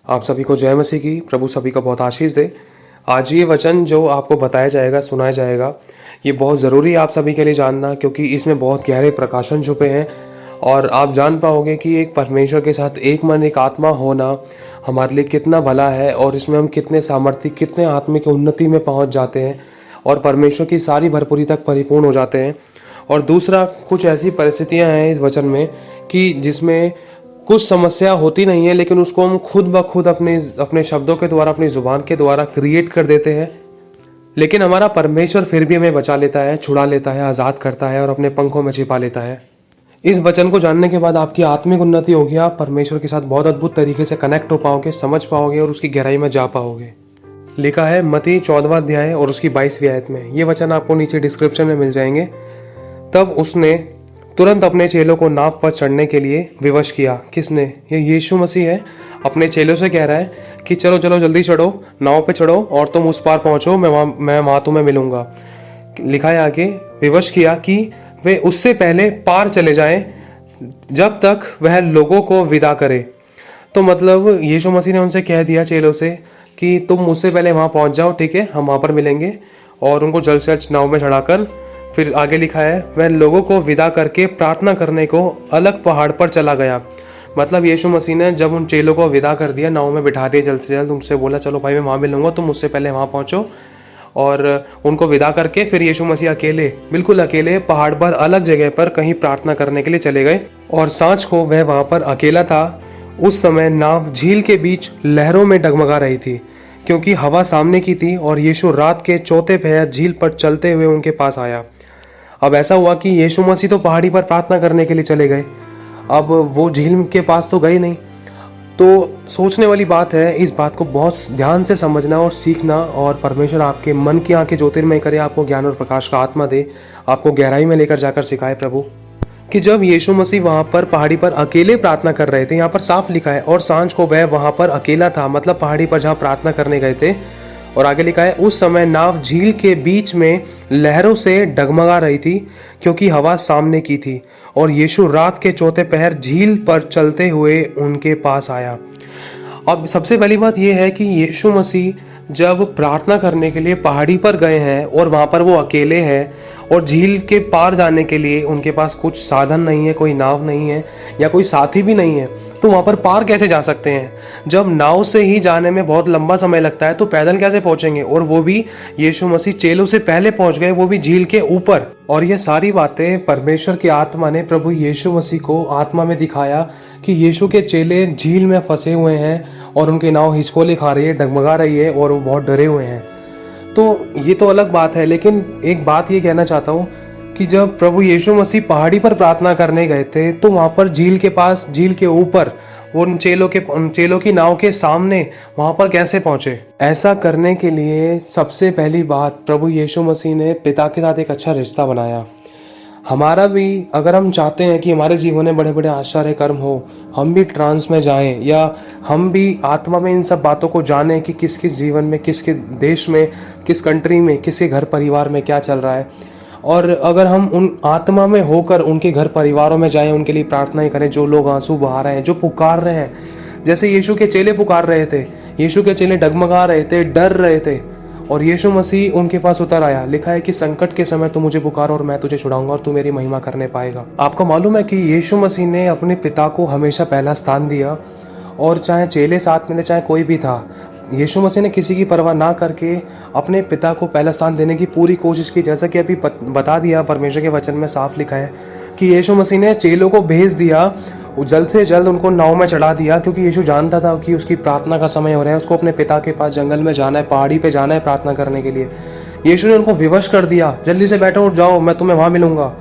आप सभी को जय मसीह की। प्रभु सभी का बहुत आशीष दे। आज ये वचन जो आपको बताया जाएगा, सुनाया जाएगा, ये बहुत ज़रूरी है आप सभी के लिए जानना, क्योंकि इसमें बहुत गहरे प्रकाशन छुपे हैं और आप जान पाओगे कि एक परमेश्वर के साथ एक मन एक आत्मा होना हमारे लिए कितना भला है और इसमें हम कितने सामर्थ्य, कितने आत्मिक उन्नति में पहुंच जाते हैं और परमेश्वर की सारी भरपूरी तक परिपूर्ण हो जाते हैं। और दूसरा, कुछ ऐसी परिस्थितियां हैं इस वचन में कि जिसमें कुछ समस्या होती नहीं है, लेकिन उसको हम खुद ब खुद अपने शब्दों के द्वारा, अपनी जुबान के द्वारा क्रिएट कर देते हैं। लेकिन हमारा परमेश्वर फिर भी हमें बचा लेता है, छुड़ा लेता है, आज़ाद करता है और अपने पंखों में छिपा लेता है। इस वचन को जानने के बाद आपकी आत्मिक उन्नति होगी। आप परमेश्वर के साथ बहुत अद्भुत तरीके से कनेक्ट हो पाओगे, समझ पाओगे और उसकी गहराई में जा पाओगे। लिखा है मत्ती 14वां अध्याय और उसकी 22वीं आयत में। ये वचन आपको नीचे डिस्क्रिप्शन में मिल जाएंगे। तब उसने तुरंत अपने चेलों को नाव पर चढ़ने के लिए विवश किया। किसने? ये यीशु मसीह है। अपने चेलों से कह रहा है कि चलो चलो जल्दी चढ़ो, नाव पे चढ़ो और तुम उस पार पहुंचो, मैं वहां तुम्हें मिलूंगा। लिखा है आगे, विवश किया कि वे उससे पहले पार चले जाएं जब तक वह लोगों को विदा करे। तो मतलब यीशु मसीह ने उनसे कह दिया, चेलों से, कि तुम मुझसे पहले वहां पहुंच जाओ, ठीक है, हम वहां पर मिलेंगे। और उनको जल्द से जल्द नाव में चढ़ाकर फिर आगे लिखा है, वह लोगों को विदा करके प्रार्थना करने को अलग पहाड़ पर चला गया। मतलब यीशु मसीह ने जब उन चेलों को विदा कर दिया, नाव में बिठा दिया जल्द से जल्द, उनसे बोला चलो भाई मैं वहाँ मिलूंगा, तुम मुझसे पहले वहाँ पहुँचो। और उनको विदा करके फिर यीशु मसीह अकेले, बिल्कुल अकेले पहाड़ पर अलग जगह पर कहीं प्रार्थना करने के लिए चले गए। और सांझ को वह वहाँ पर अकेला था। उस समय नाव झील के बीच लहरों में डगमगा रही थी, क्योंकि हवा सामने की थी। और यीशु रात के चौथे पहर झील पर चलते हुए उनके पास आया। अब ऐसा हुआ कि यीशु मसीह तो पहाड़ी पर प्रार्थना करने के लिए चले गए, अब वो झील के पास तो गए नहीं। तो सोचने वाली बात है, इस बात को बहुत ध्यान से समझना और सीखना। और परमेश्वर आपके मन की आंखें ज्योतिर्मय करे, आपको ज्ञान और प्रकाश का आत्मा दे, आपको गहराई में लेकर जाकर सिखाए प्रभु, कि जब यीशु मसीह वहाँ पर पहाड़ी पर अकेले प्रार्थना कर रहे थे, यहाँ पर साफ लिखा है, और सांझ को वह वहाँ पर अकेला था, मतलब पहाड़ी पर जहाँ प्रार्थना करने गए थे। और आगे लिखा है, उस समय नाव झील के बीच में लहरों से डगमगा रही थी, क्योंकि हवा सामने की थी। और यीशु रात के चौथे पहर झील पर चलते हुए उनके पास आया। अब सबसे पहली बात यह है कि यीशु मसीह जब प्रार्थना करने के लिए पहाड़ी पर गए हैं और वहाँ पर वो अकेले हैं और झील के पार जाने के लिए उनके पास कुछ साधन नहीं है, कोई नाव नहीं है या कोई साथी भी नहीं है, तो वहाँ पर पार कैसे जा सकते हैं? जब नाव से ही जाने में बहुत लंबा समय लगता है तो पैदल कैसे पहुँचेंगे? और वो भी यीशु मसीह चेलों से पहले पहुँच गए, वो भी झील के ऊपर। और ये सारी बातें परमेश्वर की आत्मा ने प्रभु यीशु मसीह को आत्मा में दिखाया कि यीशु के चेले झील में फंसे हुए हैं और उनकी नाव हिचकोले खा रही है, डगमगा रही है और वो बहुत डरे हुए हैं। तो ये तो अलग बात है, लेकिन एक बात ये कहना चाहता हूँ कि जब प्रभु यीशु मसीह पहाड़ी पर प्रार्थना करने गए थे तो वहाँ पर झील के पास, झील के ऊपर, उन चेलों की नाव के सामने वहाँ पर कैसे पहुँचे? ऐसा करने के लिए सबसे पहली बात, प्रभु यीशु मसीह ने पिता के साथ एक अच्छा रिश्ता बनाया। हमारा भी, अगर हम चाहते हैं कि हमारे जीवन में बड़े बड़े आश्चर्य कर्म हो, हम भी ट्रांस में जाएं या हम भी आत्मा में इन सब बातों को जानें कि किस किस जीवन में, किसके देश में, किस कंट्री में, किसके घर परिवार में क्या चल रहा है, और अगर हम उन आत्मा में होकर उनके घर परिवारों में जाएं, उनके लिए प्रार्थनाएं करें, जो लोग आंसू बहा रहे हैं, जो पुकार रहे हैं, जैसे यीशु के चेले पुकार रहे थे, यीशु के चेले डगमगा रहे थे, डर रहे थे, और यीशु मसीह उनके पास उतर आया। लिखा है कि संकट के समय तू मुझे पुकार और मैं तुझे छुड़ाऊंगा और तू मेरी महिमा करने पाएगा। आपको मालूम है कि यीशु मसीह ने अपने पिता को हमेशा पहला स्थान दिया, और चाहे चेले साथ में थे, चाहे कोई भी था, यीशु मसीह ने किसी की परवाह ना करके अपने पिता को पहला स्थान देने की पूरी कोशिश की। जैसा कि अभी बता दिया, परमेश्वर के वचन में साफ लिखा है कि यीशु मसीह ने चेलों को भेज दिया, जल्द से जल्द उनको नाव में चढ़ा दिया, क्योंकि यीशु जानता था कि उसकी प्रार्थना का समय हो रहा है, उसको अपने पिता के पास जंगल में जाना है, पहाड़ी पे जाना है प्रार्थना करने के लिए। यीशु ने उनको विवश कर दिया, जल्दी से बैठो, उठ जाओ, मैं तुम्हें वहाँ मिलूंगा,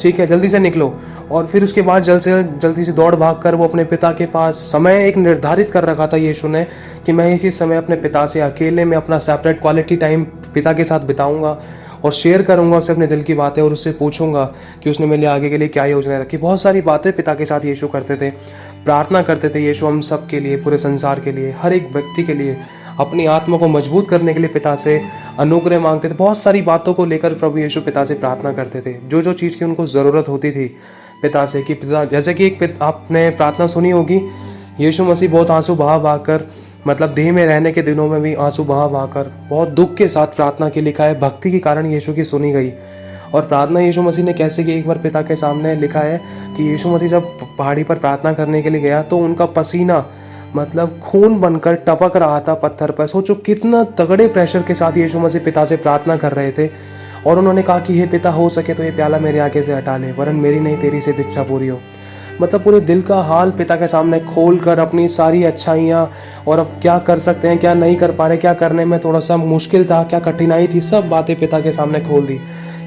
ठीक है, जल्दी से निकलो। और फिर उसके बाद जल्दी से दौड़ भाग कर वो अपने पिता के पास, समय एक निर्धारित कर रखा था यीशु ने कि मैं इसी समय अपने पिता से अकेले में अपना सेपरेट क्वालिटी टाइम पिता के साथ बिताऊंगा और शेयर करूंगा उससे अपने दिल की बातें, और उससे पूछूंगा कि उसने मेरे आगे के लिए क्या योजना रखी। बहुत सारी बातें पिता के साथ यीशु करते थे, प्रार्थना करते थे यीशु हम सब के लिए, पूरे संसार के लिए, हर एक व्यक्ति के लिए, अपनी आत्मा को मजबूत करने के लिए पिता से अनुग्रह मांगते थे। बहुत सारी बातों को लेकर प्रभु यीशु पिता से प्रार्थना करते थे, जो जो चीज़ की उनको ज़रूरत होती थी पिता से, कि पिता, जैसे कि आपने प्रार्थना सुनी होगी यीशु मसीह बहुत आंसू बहा बहा कर, मतलब देह में रहने के दिनों में भी आंसू बहा बहा कर बहुत दुख के साथ प्रार्थना की। लिखा है भक्ति के कारण यीशु की सुनी गई। और प्रार्थना यीशु मसीह ने कैसे की, एक बार पिता के सामने लिखा है कि यीशु मसीह जब पहाड़ी पर प्रार्थना करने के लिए गया तो उनका पसीना मतलब खून बनकर टपक रहा था पत्थर पर। सोचो कितना तगड़े प्रेशर के साथ यीशु मसीह पिता से प्रार्थना कर रहे थे। और उन्होंने कहा कि हे पिता, हो सके तो ये प्याला मेरे आगे से हटा ले, वरन मेरी नहीं तेरी सिर्फ इच्छा पूरी हो। मतलब पूरे दिल का हाल पिता के सामने खोल कर अपनी सारी अच्छाइयाँ, और अब क्या कर सकते हैं, क्या नहीं कर पा रहे, क्या करने में थोड़ा सा मुश्किल था, क्या कठिनाई थी, सब बातें पिता के सामने खोल दी।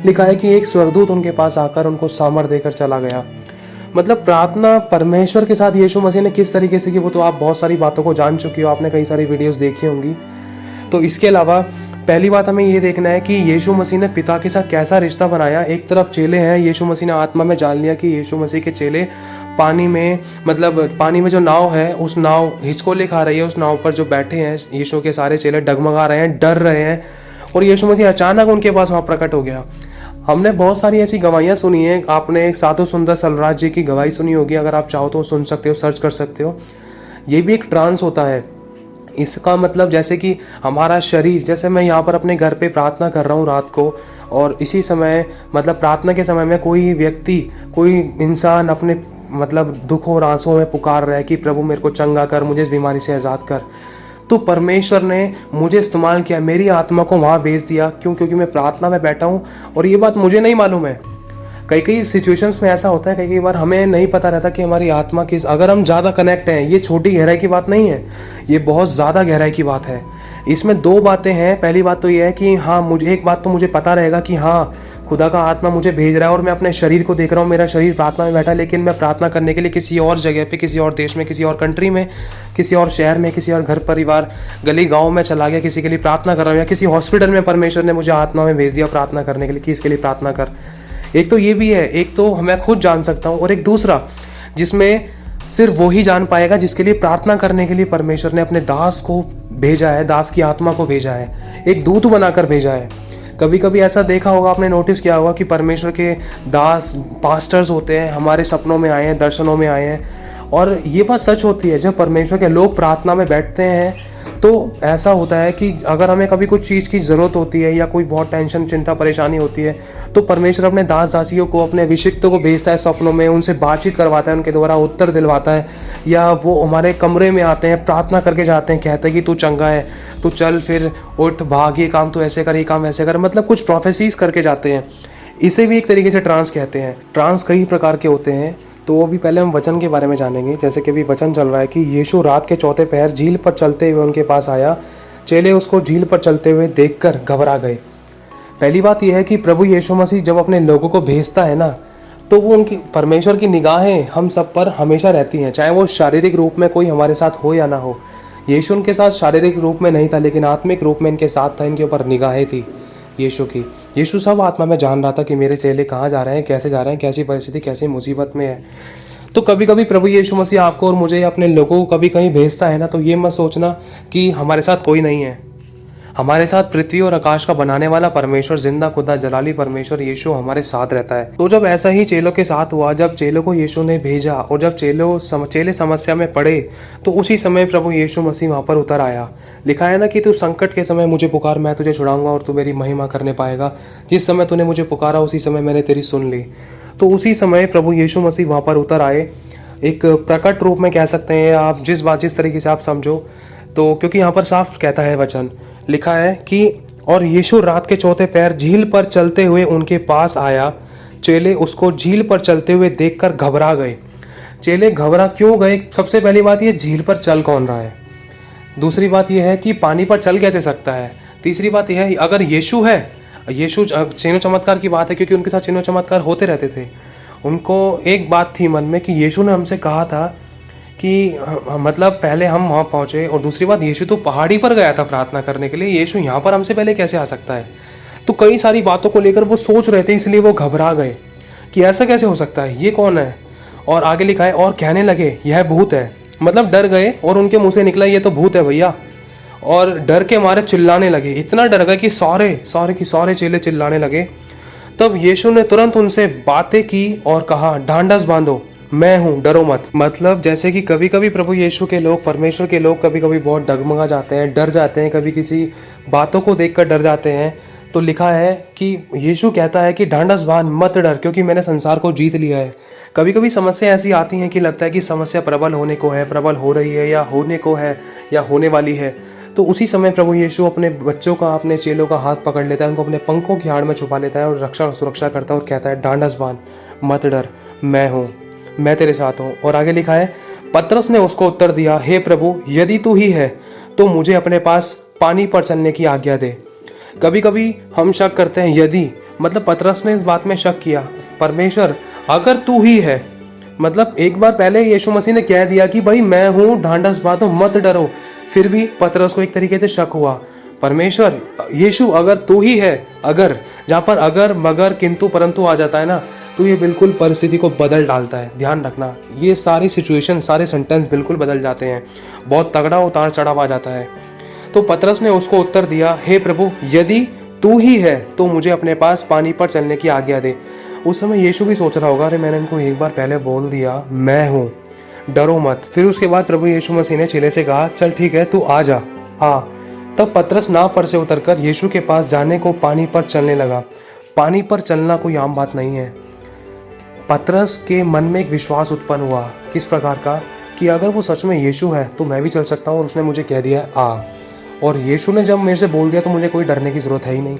लिखा है कि एक स्वर्गदूत उनके पास आकर उनको सामर्थ देकर चला गया। मतलब प्रार्थना परमेश्वर के साथ यीशु मसीह ने किस तरीके से की, वो तो आप बहुत सारी बातों को जान चुकी हो, आपने कई सारी वीडियोस देखी होंगी। तो इसके अलावा पहली बात हमें ये देखना है कि यीशु मसीह ने पिता के साथ कैसा रिश्ता बनाया। एक तरफ चेले हैं, यीशु मसीह ने आत्मा में जान लिया कि यीशु मसीह के चेले पानी में, मतलब पानी में जो नाव है उस नाव हिचकोले खा रही है, उस नाव पर जो बैठे हैं यीशु के सारे चेले डगमगा रहे हैं, डर रहे हैं। और यीशु मसीह अचानक उनके पास वहाँ प्रकट हो गया। हमने बहुत सारी ऐसी गवाहियाँ सुनी हैं। आपने साधु सुंदर सलराज जी की गवाही सुनी होगी, अगर आप चाहो तो सुन सकते हो, सर्च कर सकते हो। ये भी एक ट्रांस होता है। इसका मतलब जैसे कि हमारा शरीर, जैसे मैं यहाँ पर अपने घर पे प्रार्थना कर रहा हूँ रात को, और इसी समय मतलब प्रार्थना के समय में कोई व्यक्ति, कोई इंसान अपने मतलब दुखों और आंसुओं में पुकार रहा है कि प्रभु मेरे को चंगा कर, मुझे इस बीमारी से आज़ाद कर, तो परमेश्वर ने मुझे इस्तेमाल किया, मेरी आत्मा को वहाँ भेज दिया। क्यों? क्योंकि मैं प्रार्थना में बैठा हूँ और ये बात मुझे नहीं मालूम है। कई कई सिचुएशंस में ऐसा होता है, कई कई बार हमें नहीं पता रहता कि हमारी आत्मा किस, अगर हम ज़्यादा कनेक्ट हैं, ये छोटी गहराई की बात नहीं है, ये बहुत ज़्यादा गहराई की बात है। इसमें दो बातें हैं। पहली बात तो ये है कि हाँ, मुझे एक बात तो मुझे पता रहेगा कि हाँ, खुदा का आत्मा मुझे भेज रहा है और मैं अपने शरीर को देख रहा हूँ, मेरा शरीर प्रार्थना में बैठा है, लेकिन मैं प्रार्थना करने के लिए किसी और जगह पे, किसी और देश में, किसी और कंट्री में, किसी और शहर में, किसी और घर परिवार गली गाँव में चला गया, किसी के लिए प्रार्थना कर रहा हूँ, या किसी हॉस्पिटल में परमेश्वर ने मुझे आत्मा में भेज दिया प्रार्थना करने के लिए कि इसके लिए प्रार्थना कर। एक तो ये भी है, एक तो मैं खुद जान सकता हूँ, और एक दूसरा जिसमें सिर्फ वो ही जान पाएगा जिसके लिए प्रार्थना करने के लिए परमेश्वर ने अपने दास को भेजा है, दास की आत्मा को भेजा है, एक दूत बनाकर भेजा है। कभी कभी ऐसा देखा होगा, आपने नोटिस किया होगा कि परमेश्वर के दास पास्टर्स होते हैं, हमारे सपनों में आए हैं, दर्शनों में आए हैं। और ये बात सच होती है, जब परमेश्वर के लोग प्रार्थना में बैठते हैं तो ऐसा होता है कि अगर हमें कभी कुछ चीज़ की ज़रूरत होती है या कोई बहुत टेंशन, चिंता, परेशानी होती है, तो परमेश्वर अपने दास दासियों को, अपने अभिषिक्तों को भेजता है सपनों में, उनसे बातचीत करवाता है, उनके द्वारा उत्तर दिलवाता है, या वो हमारे कमरे में आते हैं, प्रार्थना करके जाते हैं, कहते हैं कि तू चंगा है, तू चल, फिर उठ, भाग, ये काम तो ऐसे कर, ये काम ऐसे कर, मतलब कुछ प्रोफेसीज करके जाते हैं। इसे भी एक तरीके से ट्रांस कहते हैं। ट्रांस कई प्रकार के होते हैं, तो अभी पहले हम वचन के बारे में जानेंगे। जैसे कि अभी वचन चल रहा है कि यीशु रात के चौथे पहर झील पर चलते हुए उनके पास आया, चेले उसको झील पर चलते हुए देखकर घबरा गए। पहली बात यह है कि प्रभु यीशु मसीह जब अपने लोगों को भेजता है ना, तो वो उनकी, परमेश्वर की निगाहें हम सब पर हमेशा रहती हैं, चाहे वो शारीरिक रूप में कोई हमारे साथ हो या ना हो। यीशु उनके साथ शारीरिक रूप में नहीं था, लेकिन आत्मिक रूप में इनके साथ था, इनके ऊपर निगाहें थी यीशु की। यीशु सब आत्मा में जान रहा था कि मेरे चेले कहाँ जा रहे हैं, कैसे जा रहे हैं, कैसी परिस्थिति, कैसी मुसीबत में है। तो कभी कभी प्रभु यीशु मसीह आपको और मुझे, अपने लोगों को कभी कहीं भेजता है ना, तो ये मत सोचना कि हमारे साथ कोई नहीं है। हमारे साथ पृथ्वी और आकाश का बनाने वाला परमेश्वर, जिंदा खुदा जलाली परमेश्वर यीशु हमारे साथ रहता है। तो जब ऐसा ही चेलों के साथ हुआ, जब चेलों को यीशु ने भेजा और जब चेले समस्या में पड़े, तो उसी समय प्रभु यीशु मसीह वहाँ पर उतर आया। लिखा है ना कि तू संकट के समय मुझे पुकार, मैं तुझे छुड़ाऊंगा और तू मेरी महिमा करने पाएगा। जिस समय तूने मुझे पुकारा उसी समय मैंने तेरी सुन ली। तो उसी समय प्रभु यीशु मसीह वहाँ पर उतर आए, एक प्रकट रूप में कह सकते हैं आप, जिस तरीके से आप समझो। तो क्योंकि यहाँ पर साफ कहता है वचन, लिखा है कि और यीशु रात के चौथे पहर झील पर चलते हुए उनके पास आया, चेले उसको झील पर चलते हुए देखकर घबरा गए। चेले घबरा क्यों गए? सबसे पहली बात ये, झील पर चल कौन रहा है। दूसरी बात यह है कि पानी पर चल कैसे सकता है। तीसरी बात यह है, अगर यीशु है, यीशु चिन्ह चमत्कार की बात है, क्योंकि उनके साथ चिन्ह चमत्कार होते रहते थे। उनको एक बात थी मन में कि यीशु ने हमसे कहा था कि मतलब पहले हम वहाँ पहुँचे, और दूसरी बात, यीशु तो पहाड़ी पर गया था प्रार्थना करने के लिए, यीशु यहाँ पर हमसे पहले कैसे आ सकता है। तो कई सारी बातों को लेकर वो सोच रहे थे, इसलिए वो घबरा गए कि ऐसा कैसे हो सकता है, ये कौन है। और आगे लिखा है, और कहने लगे यह भूत है। मतलब डर गए और उनके मुँह से निकला ये तो भूत है भैया, और डर के मारे चिल्लाने लगे। इतना डर गए कि सारे चेले चिल्लाने लगे। तब यीशु ने तुरंत उनसे बातें की और कहा, ढांढस बांधो मैं हूँ, डरो मत। मतलब जैसे कि कभी कभी प्रभु यीशु के लोग, परमेश्वर के लोग कभी कभी बहुत डगमगा जाते हैं, डर जाते हैं, कभी किसी बातों को देखकर डर जाते हैं। तो लिखा है कि यीशु कहता है कि ढांढस बांध, मत डर, क्योंकि मैंने संसार को जीत लिया है। कभी कभी समस्या ऐसी आती हैं कि लगता है कि समस्या प्रबल होने को है, प्रबल हो रही है, या होने को है, या होने वाली है। तो उसी समय प्रभु यीशु अपने बच्चों का, अपने चेलों का हाथ पकड़ लेता है, उनको अपने पंखों की आड़ में छुपा लेता है और रक्षा और सुरक्षा करता है और कहता है, ढांढस बांध, मत डर, मैं हूँ, मैं तेरे साथ हूँ। और आगे लिखा है, पतरस ने उसको उत्तर दिया, हे प्रभु, यदि तू ही है तो मुझे अपने पास पानी पर चलने की आज्ञा दे। कभी कभी हम शक करते हैं, यदि, मतलब पतरस ने इस बात में शक किया, परमेश्वर अगर तू ही है, मतलब एक बार पहले यीशु मसीह ने कह दिया कि भाई मैं हूँ, ढांढस बांधो, मत डरो। फिर भी पतरस को एक तरीके से शक हुआ, परमेश्वर यीशु अगर तू ही है, अगर, जहाँ पर अगर मगर किंतु परंतु आ जाता है ना, तो ये बिल्कुल परिस्थिति को बदल डालता है। ध्यान रखना, ये सारी सिचुएशन, सारे सेंटेंस बिल्कुल बदल जाते हैं, बहुत तगड़ा उतार चढ़ाव आ जाता है। तो पतरस ने उसको उत्तर दिया, हे प्रभु, यदि तू ही है तो मुझे अपने पास पानी पर चलने की आज्ञा दे। उस समय यीशु भी सोच रहा होगा, अरे मैंने इनको एक बार पहले बोल दिया, मैं हूँ, डरो मत। फिर उसके बाद प्रभु यीशु मसीह ने चेले से कहा, चल ठीक है, तू आ जा, आ। तब पतरस नाव पर से उतरकर यीशु के पास जाने को पानी पर चलने लगा। पानी पर चलना कोई आम बात नहीं है। पतरस के मन में एक विश्वास उत्पन्न हुआ, किस प्रकार का, कि अगर वो सच में यीशु है तो मैं भी चल सकता हूँ, और उसने मुझे कह दिया आ, और यीशु ने जब मेरे से बोल दिया तो मुझे कोई डरने की ज़रूरत है ही नहीं।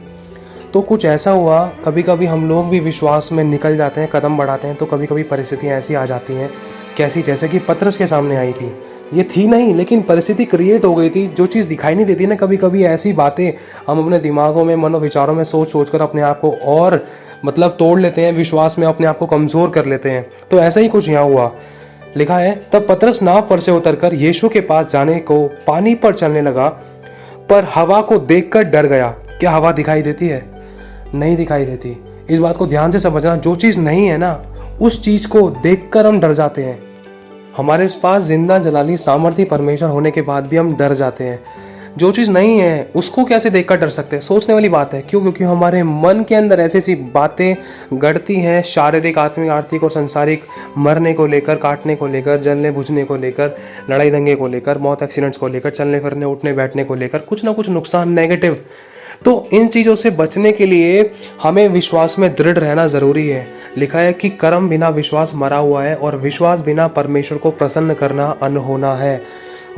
तो कुछ ऐसा हुआ, कभी कभी हम लोग भी विश्वास में निकल जाते हैं, कदम बढ़ाते हैं, तो कभी कभी परिस्थितियाँ ऐसी आ जाती हैं, कैसी, जैसे कि पतरस के सामने आई थी। ये थी नहीं, लेकिन परिस्थिति क्रिएट हो गई थी। जो चीज़ दिखाई नहीं देती ना, कभी कभी ऐसी बातें हम अपने दिमागों में, मनोविचारों में सोच सोच कर अपने आप को और मतलब तोड़ लेते हैं, विश्वास में अपने आप को कमज़ोर कर लेते हैं। तो ऐसा ही कुछ यहाँ हुआ। लिखा है, तब पतरस नाव पर से उतरकर यीशु के पास जाने को पानी पर चलने लगा, पर हवा को देखकर डर गया। क्या हवा दिखाई देती है? नहीं दिखाई देती। इस बात को ध्यान से समझना, जो चीज़ नहीं है ना, उस चीज़ को देखकर हम डर जाते हैं। हमारे पास जिंदा जलाली सामर्थ्य परमेश्वर होने के बाद भी हम डर जाते हैं। जो चीज़ नहीं है उसको कैसे देखकर डर सकते हैं? सोचने वाली बात है। क्यों? क्योंकि हमारे मन के अंदर ऐसी ऐसी बातें गढ़ती हैं, शारीरिक, आत्मिक, आर्थिक और संसारिक, मरने को लेकर, काटने को लेकर, जलने बुझने को लेकर, लड़ाई दंगे को लेकर, मौत एक्सीडेंट्स को लेकर, चलने फिरने उठने बैठने को लेकर, कुछ ना कुछ नुकसान, नेगेटिव। तो इन चीज़ों से बचने के लिए हमें विश्वास में दृढ़ रहना ज़रूरी है। लिखा है कि कर्म बिना विश्वास मरा हुआ है, और विश्वास बिना परमेश्वर को प्रसन्न करना अनहोना है।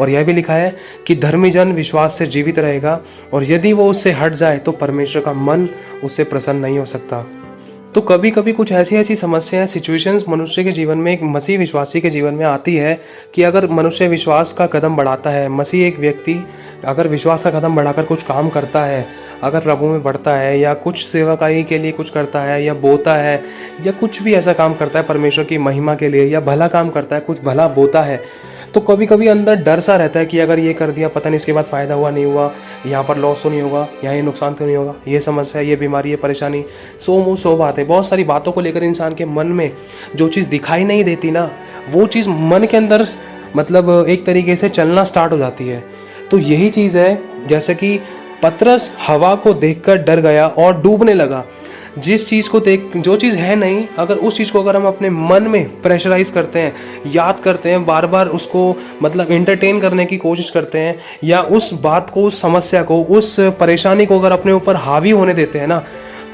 और यह भी लिखा है कि धर्मी जन विश्वास से जीवित रहेगा, और यदि वो उससे हट जाए तो परमेश्वर का मन उससे प्रसन्न नहीं हो सकता। तो कभी कभी कुछ ऐसी ऐसी समस्याएं, सिचुएशंस मनुष्य के जीवन में, एक मसीह विश्वासी के जीवन में आती है कि अगर मनुष्य विश्वास का कदम बढ़ाता है, मसीह एक व्यक्ति अगर विश्वास का कदम बढ़ाकर कुछ काम करता है, अगर प्रभु में बढ़ता है, या कुछ सेवकाई के लिए कुछ करता है, या बोता है, या कुछ भी ऐसा काम करता है परमेश्वर की महिमा के लिए, या भला काम करता है, कुछ भला बोता है, तो कभी कभी अंदर डर सा रहता है कि अगर ये कर दिया, पता नहीं इसके बाद फ़ायदा हुआ नहीं हुआ, यहाँ पर लॉस तो नहीं होगा, यहाँ ये नुकसान तो नहीं होगा, ये समस्या, ये बीमारी, ये परेशानी, सौ बातें, बहुत सारी बातों को लेकर इंसान के मन में जो चीज़ दिखाई नहीं देती ना, वो चीज़ मन के अंदर मतलब एक तरीके से चलना स्टार्ट हो जाती है। तो यही चीज़ है, जैसे कि पतरस हवा को देखकर डर गया और डूबने लगा। जिस चीज़ को देख, जो चीज़ है नहीं, अगर उस चीज़ को अगर हम अपने मन में प्रेशराइज करते हैं, याद करते हैं, बार बार उसको मतलब एंटरटेन करने की कोशिश करते हैं, या उस बात को, उस समस्या को, उस परेशानी को अगर अपने ऊपर हावी होने देते हैं ना,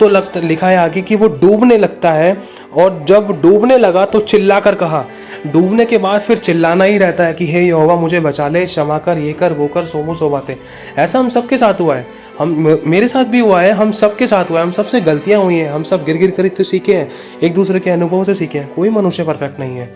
तो लिखा है आगे कि वो डूबने लगता है। और जब डूबने लगा तो चिल्ला कर कहा। डूबने के बाद फिर चिल्लाना ही रहता है कि हे यहोवा मुझे बचा ले, क्षमा कर, ये कर, वो कर, सौ बातें। ऐसा हम सबके साथ हुआ है, मेरे साथ भी हुआ है, हम सबके साथ हुआ है, हम सबसे गलतियां हुई हैं, हम सब गिर गिर कर तो सीखे हैं, एक दूसरे के अनुभवों से सीखे हैं। कोई मनुष्य परफेक्ट नहीं है।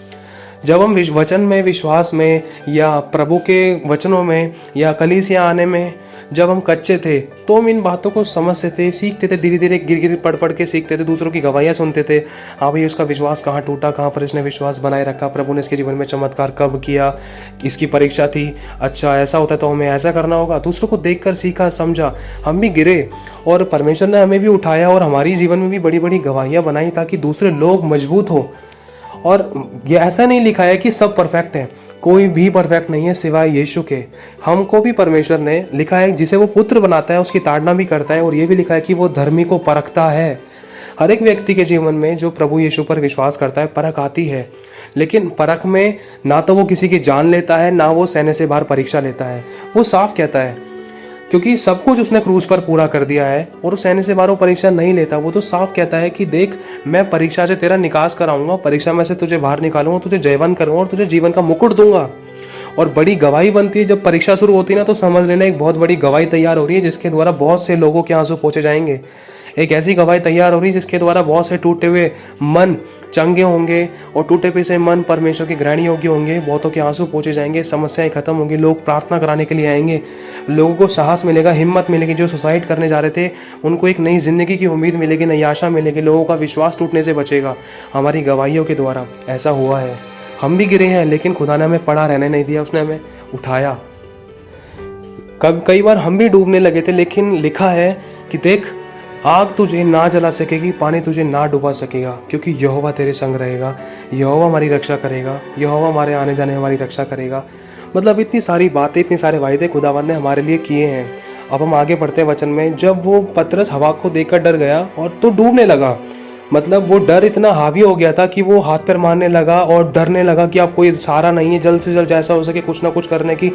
जब हम वचन में, विश्वास में, या प्रभु के वचनों में, या कलीसिया आने में जब हम कच्चे थे, तो हम इन बातों को समझते थे, सीखते थे, धीरे धीरे गिर गिर पढ़ पढ़ के सीखते थे, दूसरों की गवाहियाँ सुनते थे। हाँ भाई, उसका विश्वास कहाँ टूटा, कहाँ पर इसने विश्वास बनाए रखा, प्रभु ने इसके जीवन में चमत्कार कब किया, इसकी परीक्षा थी, अच्छा ऐसा होता है तो हमें ऐसा करना होगा। दूसरों को देख कर सीखा, समझा, हम भी गिरे, और परमेश्वर ने हमें भी उठाया, और हमारी जीवन में भी बड़ी बड़ी गवाहियाँ बनाई, ताकि दूसरे लोग मजबूत हो। और ये ऐसा नहीं लिखा है कि सब परफेक्ट हैं, कोई भी परफेक्ट नहीं है सिवाय यीशु के। हमको भी परमेश्वर ने लिखा है, जिसे वो पुत्र बनाता है उसकी ताड़ना भी करता है, और ये भी लिखा है कि वो धर्मी को परखता है। हर एक व्यक्ति के जीवन में जो प्रभु यीशु पर विश्वास करता है, परख आती है, लेकिन परख में ना तो वो किसी की जान लेता है, ना वो सहने से बाहर परीक्षा लेता है। वो साफ कहता है, क्योंकि सब कुछ उसने क्रूज पर पूरा कर दिया है और वो सहने से बाहर वो परीक्षा नहीं लेता। वो तो साफ कहता है कि देख, मैं परीक्षा से तेरा निकास कराऊंगा, परीक्षा में से तुझे बाहर निकालूंगा, तुझे जयवंत करूंगा और तुझे जीवन का मुकुट दूंगा। और बड़ी गवाही बनती है जब परीक्षा शुरू होती है ना, तो समझ लेना एक बहुत बड़ी गवाही तैयार हो रही है, जिसके द्वारा बहुत से लोगों के आंसू पोंछे जाएंगे। एक ऐसी गवाही तैयार हो रही है जिसके द्वारा बहुत से टूटे हुए मन चंगे होंगे और टूटे पिसे मन परमेश्वर के ग्रहणी योग्य होंगे। बहुतों के आंसू पोंछे जाएंगे, समस्याएं खत्म होंगी, लोग प्रार्थना कराने के लिए आएंगे, लोगों को साहस मिलेगा, हिम्मत मिलेगी। जो सुसाइड करने जा रहे थे उनको एक नई जिंदगी की उम्मीद मिलेगी, नई आशा मिलेगी, लोगों का विश्वास टूटने से बचेगा। हमारी गवाहियों के द्वारा ऐसा हुआ है। हम भी गिरे हैं, लेकिन खुदा ने हमें पड़ा रहने नहीं दिया, उसने हमें उठाया। कई बार हम भी डूबने लगे थे, लेकिन लिखा है कि देख, आग तुझे ना जला सकेगी, पानी तुझे ना डुबा सकेगा, क्योंकि यहोवा तेरे संग रहेगा, यहोवा हमारी रक्षा करेगा, यहोवा हमारे आने जाने हमारी रक्षा करेगा। मतलब इतनी सारी बातें, इतने सारे वायदे खुदावंद ने हमारे लिए किए हैं। अब हम आगे बढ़ते हैं वचन में। जब वो पतरस हवा को देखकर डर गया और तो डूबने लगा, मतलब वो डर इतना हावी हो गया था कि वो हाथ पैर मारने लगा और डरने लगा कि अब कोई सहारा नहीं है, जल्द से जल्द जैसा हो सके कुछ ना कुछ करने की।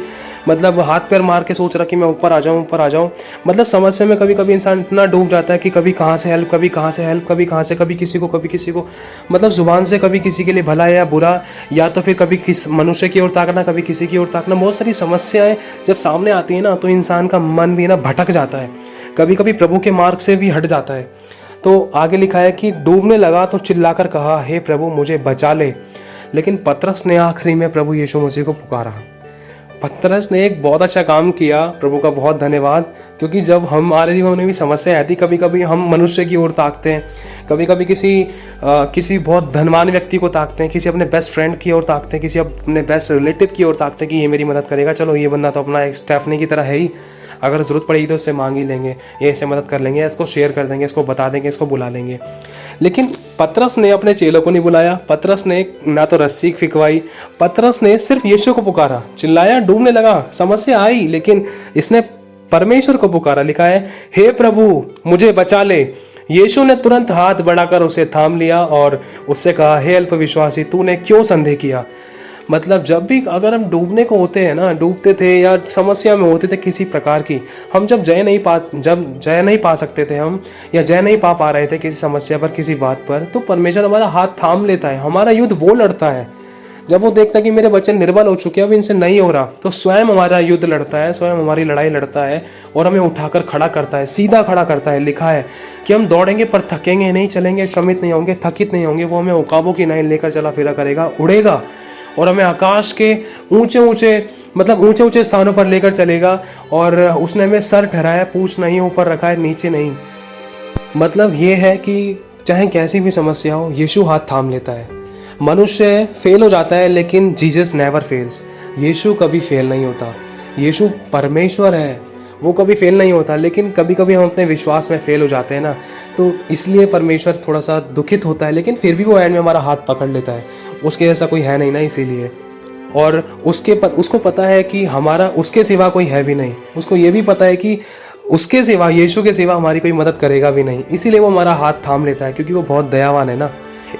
मतलब हाथ पैर मार के सोच रहा कि मैं ऊपर आ जाऊं, ऊपर आ जाऊं। मतलब समस्या में कभी कभी इंसान इतना डूब जाता है कि कभी कहाँ से हेल्प, कभी कहाँ से हेल्प, कभी कहाँ से, कभी किसी को, कभी किसी को, मतलब जुबान से कभी किसी के लिए भला या बुरा, या तो फिर कभी किस मनुष्य की ओर ताकना, कभी किसी की ओर ताकना। बहुत सारी समस्याएं जब सामने आती है ना, तो इंसान का मन भी ना भटक जाता है, कभी कभी प्रभु के मार्ग से भी हट जाता है। तो आगे लिखा है कि डूबने लगा तो चिल्लाकर कहा, हे प्रभु मुझे बचा ले। लेकिन पतरस ने आखिरी में प्रभु यीशु मसीह को पुकारा। पतरस ने एक बहुत अच्छा काम किया, प्रभु का बहुत धन्यवाद। क्योंकि जब हमारे जीवन में भी समस्या आती, कभी कभी हम मनुष्य की ओर ताकते हैं, कभी कभी किसी बहुत धनवान व्यक्ति को ताकते हैं, किसी अपने बेस्ट फ्रेंड की ओर ताकते हैं, किसी अपने बेस्ट रिलेटिव की ओर ताकते हैं कि ये मेरी मदद करेगा, चलो ये बंदा तो अपना एक स्टेफनी की तरह है ही, अगर ज़रूरत पड़ेगी तो उससे मांग ही लेंगे, ये इससे मदद कर लेंगे, इसको शेयर कर देंगे, इसको बता देंगे, इसको बुला लेंगे। लेकिन पतरस ने अपने चेलों को नहीं बुलाया, पतरस ने ना तो रस्सी फिकवाई, पतरस ने सिर्फ यीशु को पुकारा, चिल्लाया, डूबने लगा, समस्या आई, लेकिन इसने परमेश्वर को पुकारा। लिखा है, हे प्रभु मुझे बचा ले। यीशु ने तुरंत हाथ बढ़ाकर उसे थाम लिया और उससे कहा, हे अल्पविश्वासी, तूने क्यों संदेह किया। मतलब जब भी अगर हम डूबने को होते हैं ना, डूबते थे या समस्या में होते थे किसी प्रकार की, हम जब जय नहीं पा सकते थे हम, या जय नहीं पा रहे थे किसी समस्या पर, किसी बात पर, तो परमेश्वर हमारा हाथ थाम लेता है, हमारा युद्ध वो लड़ता है। जब वो देखता है कि मेरे बच्चे निर्बल हो चुके हैं, अब इनसे नहीं हो रहा, तो स्वयं हमारा युद्ध लड़ता है, स्वयं हमारी लड़ाई लड़ता है और हमें उठाकर खड़ा करता है, सीधा खड़ा करता है। लिखा है कि हम दौड़ेंगे पर थकेंगे नहीं, चलेंगे श्रमित नहीं होंगे, थकित नहीं होंगे। वो हमें उकाबों की नाई लेकर चला फिरा करेगा, उड़ेगा और हमें आकाश के ऊंचे ऊंचे स्थानों पर लेकर चलेगा। और उसने हमें सर ठहराया, पूंछ नहीं ऊपर रखा है, नीचे नहीं। मतलब ये है कि चाहे कैसी भी समस्या हो, यीशु हाथ थाम लेता है। मनुष्य फेल हो जाता है, लेकिन जीसस नेवर फेल्स। यीशु कभी फेल नहीं होता। यीशु परमेश्वर है, वो कभी फेल नहीं होता। लेकिन कभी कभी हम अपने विश्वास में फेल हो जाते हैं ना, तो इसलिए परमेश्वर थोड़ा सा दुखित होता है, लेकिन फिर भी वो एंड में हमारा हाथ पकड़ लेता है। उसके जैसा कोई है नहीं ना, इसीलिए। और उसको पता है कि हमारा उसके सिवा कोई है भी नहीं। उसको ये भी पता है कि उसके सिवा, यीशु के सिवा हमारी कोई मदद करेगा भी नहीं। इसीलिए वो हमारा हाथ थाम लेता है, क्योंकि वो बहुत दयावान है ना,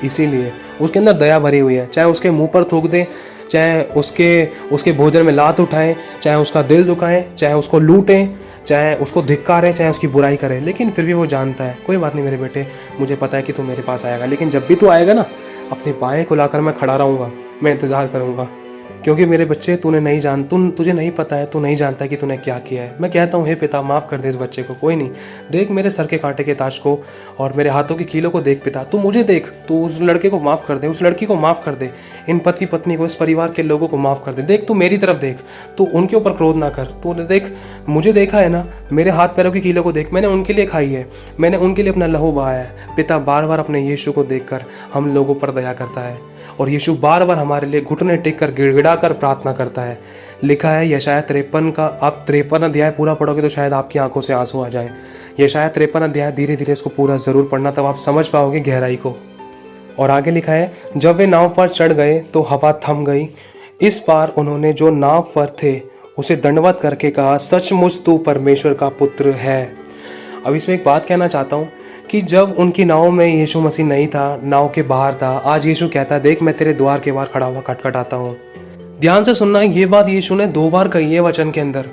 इसीलिए उसके अंदर दया भरी हुई है। चाहे उसके मुंह पर थूक दें, चाहे उसके भोजन में लात उठाएं, चाहे उसका दिल दुखाएं, चाहे उसको लूटें, चाहे उसको धिक्कारें, चाहे उसकी बुराई करें, लेकिन फिर भी वो जानता है, कोई बात नहीं मेरे बेटे, मुझे पता है कि तू मेरे पास आएगा। लेकिन जब भी तू आएगा ना, अपने बाएं को लाकर मैं खड़ा रहूँगा, मैं इंतज़ार करूँगा, क्योंकि मेरे बच्चे तुझे नहीं पता है, तू नहीं जानता कि तूने क्या किया है। मैं कहता हूँ, हे पिता माफ़ कर दे इस बच्चे को, कोई नहीं, देख मेरे सर के कांटे के ताज को और मेरे हाथों की कीलों को देख पिता, तू मुझे देख, तू उस लड़के को माफ़ कर दे, उस लड़की को माफ़ कर दे, इन पति पत्नी को, इस परिवार के लोगों को माफ़ कर दे। देख तू मेरी तरफ देख, तू उनके ऊपर क्रोध ना कर। तूने देख, मुझे देखा है ना, मेरे हाथ पैरों की कीलों को देख, मैंने उनके लिए खाई है, मैंने उनके लिए अपना लहू बहाया है। पिता बार बार अपने यीशु को देखकर हम लोगों पर दया करता है, और यीशु बार बार हमारे लिए घुटने टेक कर गिड़गिड़ा कर प्रार्थना करता है। लिखा है यशाया 53 का, आप 53 अध्याय पूरा पढ़ोगे तो शायद आपकी आंखों से आंसू आ जाए। यशाया 53 अध्याय धीरे धीरे इसको पूरा ज़रूर पढ़ना, तब आप समझ पाओगे गहराई को। और आगे लिखा है, जब वे नाव पर चढ़ गए तो हवा थम गई। इस बार उन्होंने जो नाव पर थे उसे दंडवत करके कहा, सचमुच तू परमेश्वर का पुत्र है। अब इसमें एक बात कहना चाहता हूँ कि जब उनकी नाव में यीशु मसीह नहीं था, नाव के बाहर था, आज यीशु कहता है देख मैं तेरे द्वार के बाहर खड़ा हुआ खटखटाता हूँ। ध्यान से सुनना, ये बात यीशु ने 2 बार कही है वचन के अंदर।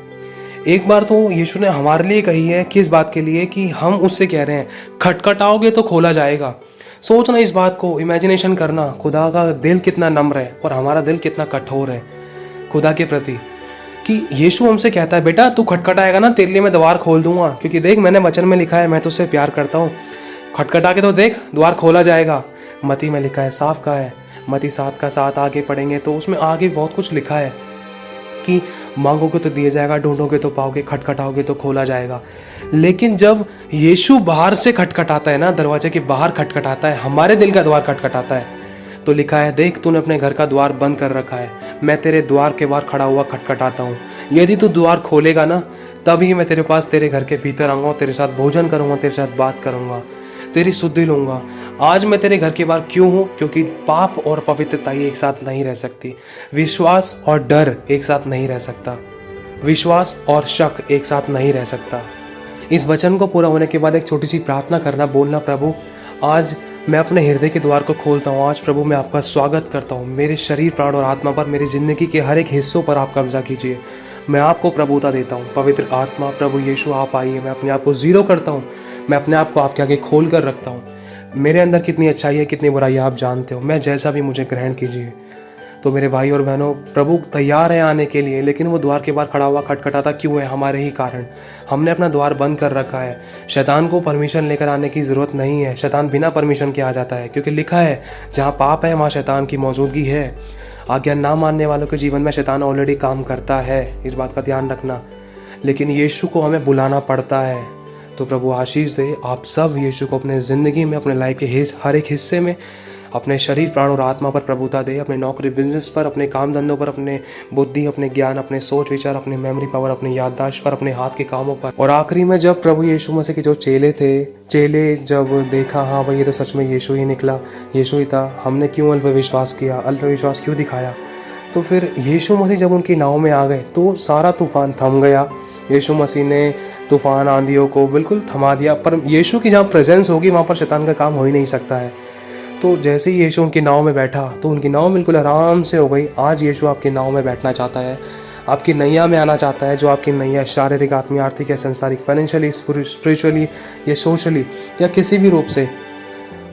एक बार तो यीशु ने हमारे लिए कही है, किस बात के लिए, कि हम उससे कह रहे हैं खटखटाओगे तो खोला जाएगा। सोचना इस बात को, इमेजिनेशन करना, खुदा का दिल कितना नम्र है और हमारा दिल कितना कठोर है खुदा के प्रति, कि यीशु हमसे कहता है बेटा तू खटखटाएगा ना, तेरे लिए मैं द्वार खोल दूंगा, क्योंकि देख मैंने वचन में लिखा है मैं तुझसे प्यार करता हूँ। खटखटा के तो देख, द्वार खोला जाएगा। मती में लिखा है, साफ कहा है, मती 7 का 7 आगे पढ़ेंगे तो उसमें आगे बहुत कुछ लिखा है कि मांगोगे तो दिया जाएगा, ढूंढोगे तो पाओगे, खटखटाओगे तो खोला जाएगा। लेकिन जब यीशु बाहर से खटखटाता है ना, दरवाजे के बाहर खटखटाता है, हमारे दिल का द्वार खटखटाता है, तो लिखा है देख तूने अपने घर का द्वार बंद कर रखा है, मैं तेरे द्वार के बाहर खड़ा हुआ खटखटाता हूँ। यदि तू द्वार खोलेगा ना, तभी मैं तेरे पास, तेरे घर के भीतर आऊँगा, तेरे साथ भोजन करूँगा, तेरे साथ बात करूँगा, तेरी शुद्धि लूँगा। आज मैं तेरे घर के बाहर क्यों हूँ? क्योंकि पाप और पवित्रता एक साथ नहीं रह सकती, विश्वास और डर एक साथ नहीं रह सकता, विश्वास और शक एक साथ नहीं रह सकता। इस वचन को पूरा होने के बाद एक छोटी सी प्रार्थना करना, बोलना प्रभु आज मैं अपने हृदय के द्वार को खोलता हूँ। आज प्रभु मैं आपका स्वागत करता हूँ, मेरे शरीर, प्राण और आत्मा पर, मेरी ज़िंदगी के हर एक हिस्सों पर आप कब्जा कीजिए। मैं आपको प्रभुता देता हूँ। पवित्र आत्मा प्रभु यीशु आप आइए। मैं अपने आप को ज़ीरो करता हूँ, मैं अपने आप को आपके आगे खोल कर रखता हूँ। मेरे अंदर कितनी अच्छाई है, कितनी बुराई है आप जानते हो, मैं जैसा भी मुझे ग्रहण कीजिए। तो मेरे भाई और बहनों, प्रभु तैयार है आने के लिए, लेकिन वो द्वार के बाहर खड़ा हुआ खटखटाता क्यों है? हमारे ही कारण। हमने अपना द्वार बंद कर रखा है। शैतान को परमिशन लेकर आने की ज़रूरत नहीं है, शैतान बिना परमिशन के आ जाता है, क्योंकि लिखा है जहाँ पाप है वहाँ शैतान की मौजूदगी है। आज्ञा ना मानने वालों के जीवन में शैतान ऑलरेडी काम करता है, इस बात का ध्यान रखना। लेकिन यीशु को हमें बुलाना पड़ता है। तो प्रभु आशीष दे आप सब यीशु को अपने ज़िंदगी में, अपने लाइफ के हर एक हिस्से में, अपने शरीर, प्राण और आत्मा पर प्रभुता दे। अपने नौकरी, बिजनेस पर, अपने काम धंधों पर, अपने बुद्धि, अपने ज्ञान, अपने सोच विचार, अपने मेमोरी पावर, अपने याददाश्त पर, अपने हाथ के कामों पर। और आखिरी में जब प्रभु यीशु मसीह के जो चेले जब देखा हाँ भाई ये तो सच में यीशु ही निकला, यीशु ही था, हमने क्यों अल्पविश्वास किया, अल्पविश्वास क्यों दिखाया? तो फिर यीशु मसीह जब उनकी नाव में आ गए तो सारा तूफान थम गया। यीशु मसीह ने तूफान, आंधियों को बिल्कुल थमा दिया। पर यीशु की जहाँ प्रेजेंस होगी वहाँ पर शैतान का काम हो ही नहीं सकता है। तो जैसे ही यीशु उनकी नाव में बैठा तो उनकी नाव बिल्कुल आराम से हो गई। आज यीशु आपकी नाव में बैठना चाहता है, आपकी नैया में आना चाहता है। जो आपकी नैया शारीरिक, आत्मीय, आर्थिक या संसारिक, फाइनेंशियली, स्पिरिचुअली या सोशली या किसी भी रूप से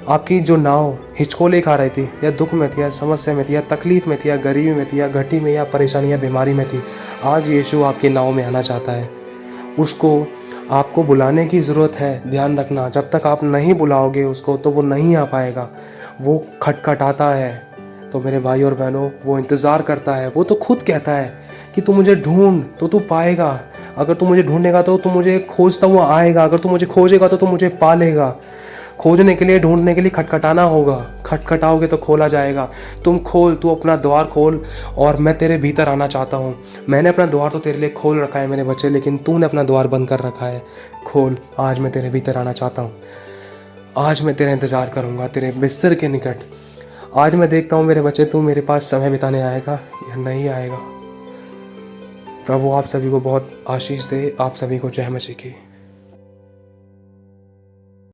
आपकी जो नाव हिचकोले खा रही थी, या दुख में थी, या समस्या में थी, या तकलीफ में थी, या गरीबी में थी, या घटी में, या परेशानी या बीमारी में थी, आज यीशु आपकी नाव में आना चाहता है। उसको आपको बुलाने की ज़रूरत है। ध्यान रखना, जब तक आप नहीं बुलाओगे उसको तो वो नहीं आ पाएगा। वो खटखटाता है। तो मेरे भाई और बहनों, वो इंतज़ार करता है। वो तो खुद कहता है कि तू मुझे ढूंढ तो तू पाएगा, अगर तू मुझे ढूंढेगा तो तू मुझे खोजता हुआ आएगा, अगर तू मुझे खोजेगा तो तू मुझे पालेगा। खोजने के लिए, ढूंढने के लिए खटखटाना होगा। खटखटाओगे तो खोला जाएगा। तुम खोल, तू अपना द्वार खोल और मैं तेरे भीतर आना चाहता हूँ। मैंने अपना द्वार तो तेरे लिए खोल रखा है मेरे बच्चे, लेकिन तूने अपना द्वार बंद कर रखा है। खोल, आज मैं तेरे भीतर आना चाहता हूँ। आज मैं तेरा इंतज़ार करूँगा तेरे बिस्तर के निकट। आज मैं देखता हूँ मेरे बच्चे, तू मेरे पास समय बिताने आएगा या नहीं आएगा। प्रभु आप सभी को बहुत आशीष दे। आप सभी को जय मसीह की।